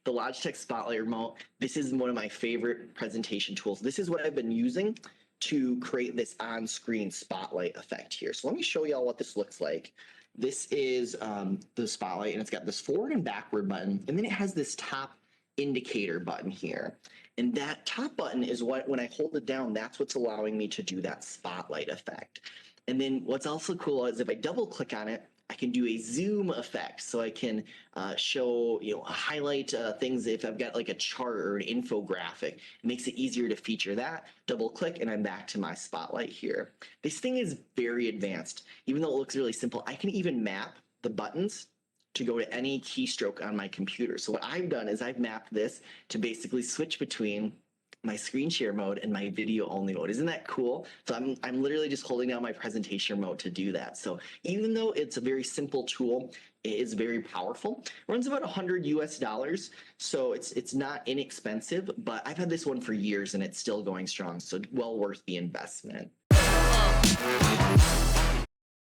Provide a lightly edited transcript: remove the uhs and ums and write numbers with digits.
the Logitech Spotlight Remote. This is one of my favorite presentation tools. This is what I've been using to create this on-screen spotlight effect here. So let me show you all what this looks like. This is the spotlight, and it's got this forward and backward button, and then it has this top indicator button here. And that top button is what, when I hold it down, that's what's allowing me to do that spotlight effect. And then what's also cool is if I double click on it, I can do a zoom effect. So I can show, highlight things if I've got like a chart or an infographic. It makes it easier to feature that. Double click and I'm back to my spotlight here. This thing is very advanced. Even though it looks really simple, I can even map the buttons to go to any keystroke on my computer. So what I've done is I've mapped this to basically switch between my screen share mode and my video only mode. Isn't that cool? So I'm literally just holding down my presentation remote to do that. So even though it's a very simple tool, it is very powerful. It runs about $100 US, so it's not inexpensive, but I've had this one for years and it's still going strong, so well worth the investment.